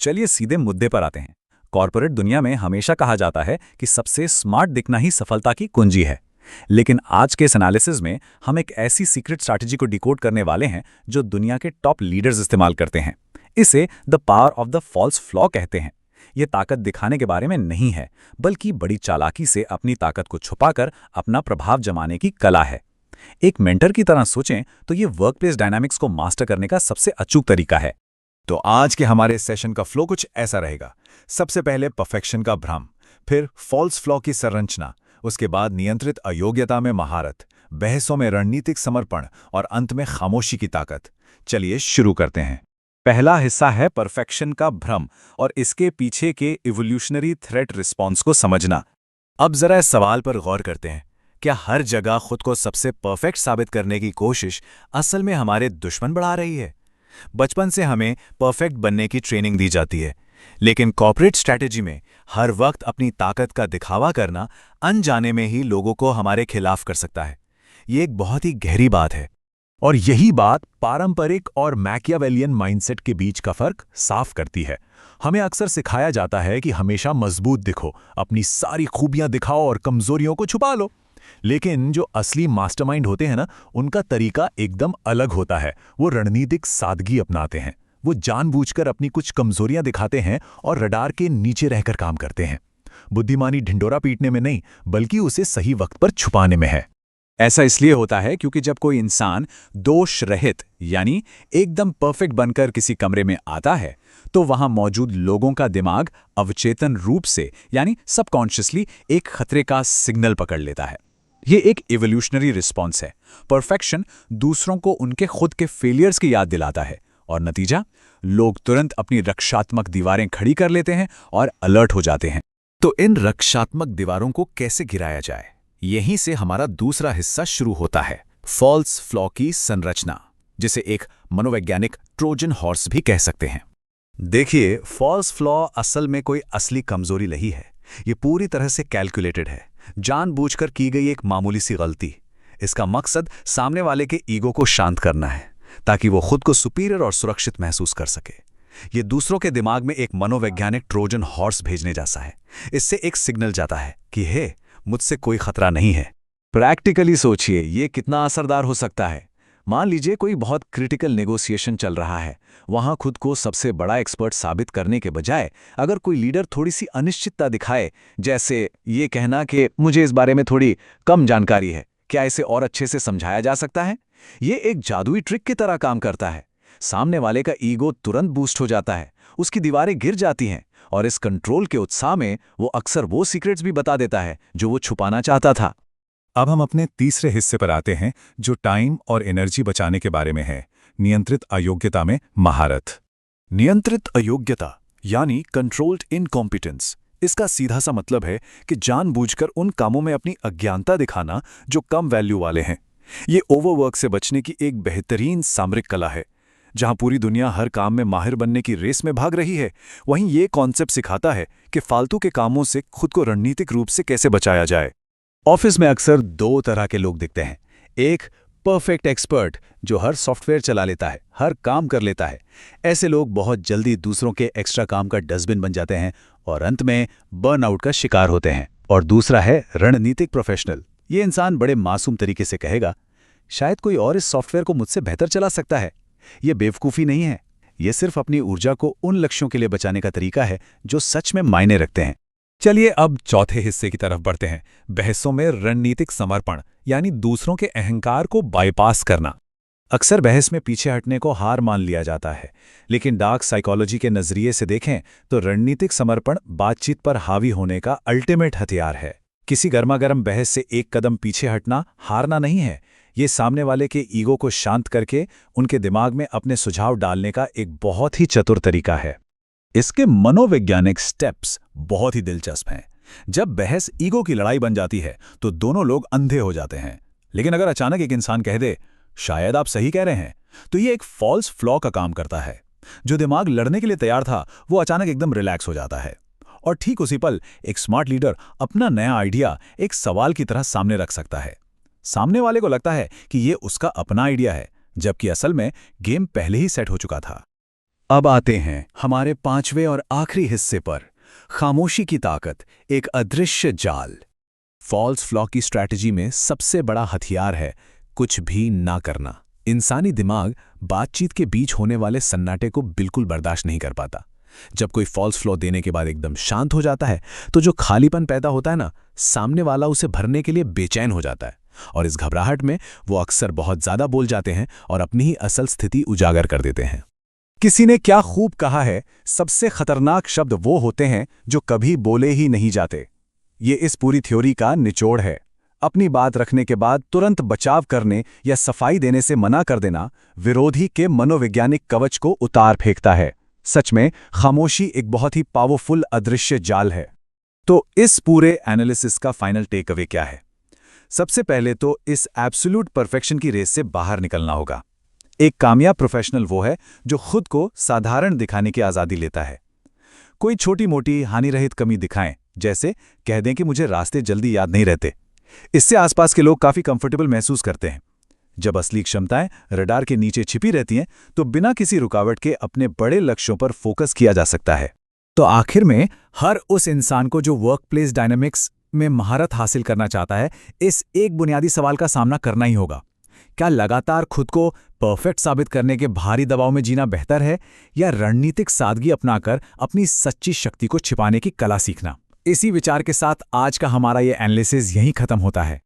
चलिए सीधे मुद्दे पर आते हैं। कॉर्पोरेट दुनिया में हमेशा कहा जाता है कि सबसे स्मार्ट दिखना ही सफलता की कुंजी है। लेकिन आज के इस एनालिसिस में हम एक ऐसी सीक्रेट स्ट्रैटेजी को डिकोड करने वाले हैं जो दुनिया के टॉप लीडर्स इस्तेमाल करते हैं। इसे the power of the false flaw कहते हैं। ये ताकत दिखाने के बारे में नहीं है, बल्कि बड़ी चालाकी से अपनी ताकत को छुपाकर अपना प्रभाव जमाने की कला है। एक मेंटर की तरह सोचें तो ये वर्कप्लेस डायनामिक्स को मास्टर करने का सबसे अचूक तरीका है। तो आज के हमारे सेशन का फ्लो कुछ ऐसा रहेगा। सबसे पहले परफेक्शन का भ्रम, फिर फॉल्स फ्लॉ की संरचना, उसके बाद नियंत्रित अयोग्यता में महारत, बहसों में रणनीतिक समर्पण और अंत में खामोशी की ताकत। चलिए शुरू करते हैं। पहला हिस्सा है परफेक्शन का भ्रम और इसके पीछे के इवोल्यूशनरी थ्रेट रिस्पॉन्स को समझना। अब जरा इस सवाल पर गौर करते हैं, क्या हर जगह खुद को सबसे परफेक्ट साबित करने की कोशिश असल में हमारे दुश्मन बढ़ा रही है? बचपन से हमें परफेक्ट बनने की ट्रेनिंग दी जाती है, लेकिन कॉर्पोरेट स्ट्रैटेजी में हर वक्त अपनी ताकत का दिखावा करना अनजाने में ही लोगों को हमारे खिलाफ कर सकता है। ये एक बहुत ही गहरी बात है और यही बात पारंपरिक और मैकियावेलियन माइंडसेट के बीच का फर्क साफ करती है। हमें अक्सर सिखाया जाता है कि हमेशा मजबूत दिखो, अपनी सारी खूबियां दिखाओ और कमजोरियों को छुपा लो। लेकिन जो असली मास्टरमाइंड होते हैं ना, उनका तरीका एकदम अलग होता है। वो रणनीतिक सादगी अपनाते हैं। वो जानबूझकर अपनी कुछ कमजोरियां दिखाते हैं और रडार के नीचे रहकर काम करते हैं। बुद्धिमानी ढिंडोरा पीटने में नहीं, बल्कि उसे सही वक्त पर छुपाने में है। ऐसा इसलिए होता है क्योंकि जब कोई इंसान दोष रहित यानी एकदम परफेक्ट बनकर किसी कमरे में आता है, तो वहां मौजूद लोगों का दिमाग अवचेतन रूप से यानी सबकॉन्शियसली एक खतरे का सिग्नल पकड़ लेता है। ये एक इवोल्यूशनरी रिस्पॉन्स है। परफेक्शन दूसरों को उनके खुद के फेलियर्स की याद दिलाता है और नतीजा, लोग तुरंत अपनी रक्षात्मक दीवारें खड़ी कर लेते हैं और अलर्ट हो जाते हैं। तो इन रक्षात्मक दीवारों को कैसे गिराया जाए? यहीं से हमारा दूसरा हिस्सा शुरू होता है, फॉल्स फ्लॉ की संरचना, जिसे एक मनोवैज्ञानिक ट्रोजन हॉर्स भी कह सकते हैं। देखिए, फॉल्स फ्लॉ असल में कोई असली कमजोरी नहीं है। ये पूरी तरह से कैलकुलेटेड है, जानबूझकर की गई एक मामूली सी गलती। इसका मकसद सामने वाले के ईगो को शांत करना है, ताकि वो खुद को सुपीरियर और सुरक्षित महसूस कर सके। ये दूसरों के दिमाग में एक मनोवैज्ञानिक ट्रोजन हॉर्स भेजने जैसा है। इससे एक सिग्नल जाता है कि हे, मुझसे कोई खतरा नहीं है। प्रैक्टिकली सोचिए, ये कितना असरदार हो सकता है। मान लीजिए कोई बहुत क्रिटिकल नेगोशिएशन चल रहा है। वहां खुद को सबसे बड़ा एक्सपर्ट साबित करने के बजाय अगर कोई लीडर थोड़ी सी अनिश्चितता दिखाए, जैसे ये कहना कि मुझे इस बारे में थोड़ी कम जानकारी है, क्या इसे और अच्छे से समझाया जा सकता है? ये एक जादुई ट्रिक की तरह काम करता है। सामने वाले का ईगो तुरंत बूस्ट हो जाता है, उसकी दीवारें गिर जाती हैं और इस कंट्रोल के उत्साह में वो अक्सर वो सीक्रेट्स भी बता देता है जो वो छुपाना चाहता था। अब हम अपने तीसरे हिस्से पर आते हैं, जो टाइम और एनर्जी बचाने के बारे में है, नियंत्रित अयोग्यता में महारत। नियंत्रित अयोग्यता यानी कंट्रोल्ड इनकॉम्पिटेंस। इसका सीधा सा मतलब है कि जानबूझकर उन कामों में अपनी अज्ञानता दिखाना जो कम वैल्यू वाले हैं। ये ओवरवर्क से बचने की एक बेहतरीन सामरिक कला है। जहां पूरी दुनिया हर काम में माहिर बनने की रेस में भाग रही है, वहीं ये कॉन्सेप्ट सिखाता है कि फालतू के कामों से खुद को रणनीतिक रूप से कैसे बचाया जाए। ऑफिस में अक्सर दो तरह के लोग दिखते हैं। एक परफेक्ट एक्सपर्ट जो हर सॉफ्टवेयर चला लेता है, हर काम कर लेता है। ऐसे लोग बहुत जल्दी दूसरों के एक्स्ट्रा काम का डस्टबिन बन जाते हैं और अंत में बर्नआउट का शिकार होते हैं। और दूसरा है रणनीतिक प्रोफेशनल। ये इंसान बड़े मासूम तरीके से कहेगा, शायद कोई और इस सॉफ्टवेयर को मुझसे बेहतर चला सकता है। ये बेवकूफ़ी नहीं है, ये सिर्फ अपनी ऊर्जा को उन लक्ष्यों के लिए बचाने का तरीका है जो सच में मायने रखते हैं। चलिए अब चौथे हिस्से की तरफ बढ़ते हैं, बहसों में रणनीतिक समर्पण यानी दूसरों के अहंकार को बाईपास करना। अक्सर बहस में पीछे हटने को हार मान लिया जाता है, लेकिन डार्क साइकोलॉजी के नजरिए से देखें तो रणनीतिक समर्पण बातचीत पर हावी होने का अल्टीमेट हथियार है। किसी गर्मागर्म बहस से एक कदम पीछे हटना हारना नहीं है, ये सामने वाले के ईगो को शांत करके उनके दिमाग में अपने सुझाव डालने का एक बहुत ही चतुर तरीका है। इसके मनोवैज्ञानिक स्टेप्स बहुत ही दिलचस्प हैं। जब बहस ईगो की लड़ाई बन जाती है तो दोनों लोग अंधे हो जाते हैं, लेकिन अगर अचानक एक इंसान कह दे, शायद आप सही कह रहे हैं, तो ये एक फॉल्स फ्लॉ का काम करता है। जो दिमाग लड़ने के लिए तैयार था वो अचानक एकदम रिलैक्स हो जाता है और ठीक उसी पल एक स्मार्ट लीडर अपना नया आइडिया एक सवाल की तरह सामने रख सकता है। सामने वाले को लगता है कि ये उसका अपना आइडिया है, जबकि असल में गेम पहले ही सेट हो चुका था। अब आते हैं हमारे पांचवें और आखिरी हिस्से पर, खामोशी की ताकत, एक अदृश्य जाल। फॉल्स फ्लॉ की स्ट्रैटेजी में सबसे बड़ा हथियार है कुछ भी ना करना। इंसानी दिमाग बातचीत के बीच होने वाले सन्नाटे को बिल्कुल बर्दाश्त नहीं कर पाता। जब कोई फॉल्स फ्लॉ देने के बाद एकदम शांत हो जाता है तो जो खालीपन पैदा होता है ना, सामने वाला उसे भरने के लिए बेचैन हो जाता है, और इस घबराहट में वो अक्सर बहुत ज्यादा बोल जाते हैं और अपनी ही असल स्थिति उजागर कर देते हैं। किसी ने क्या खूब कहा है, सबसे खतरनाक शब्द वो होते हैं जो कभी बोले ही नहीं जाते। ये इस पूरी थ्योरी का निचोड़ है। अपनी बात रखने के बाद तुरंत बचाव करने या सफाई देने से मना कर देना विरोधी के मनोवैज्ञानिक कवच को उतार फेंकता है। सच में खामोशी एक बहुत ही पावरफुल अदृश्य जाल है। तो इस पूरे एनालिसिस का फाइनल टेक अवे क्या है? सबसे पहले तो इस एब्सोल्यूट परफेक्शन की रेस से बाहर निकलना होगा। एक कामयाब प्रोफेशनल वो है जो खुद को साधारण दिखाने की आज़ादी लेता है। कोई छोटी मोटी हानिरहित कमी दिखाएं, जैसे कह दें कि मुझे रास्ते जल्दी याद नहीं रहते। इससे आसपास के लोग काफ़ी कंफर्टेबल महसूस करते हैं। जब असली क्षमताएं रडार के नीचे छिपी रहती हैं तो बिना किसी रुकावट के अपने बड़े लक्ष्यों पर फोकस किया जा सकता है। तो आखिर में हर उस इंसान को जो वर्कप्लेस डायनामिक्स में महारत हासिल करना चाहता है, इस एक बुनियादी सवाल का सामना करना ही होगा। क्या लगातार खुद को परफेक्ट साबित करने के भारी दबाव में जीना बेहतर है, या रणनीतिक सादगी अपनाकर अपनी सच्ची शक्ति को छिपाने की कला सीखना? इसी विचार के साथ आज का हमारा ये एनालिसिस यहीं खत्म होता है।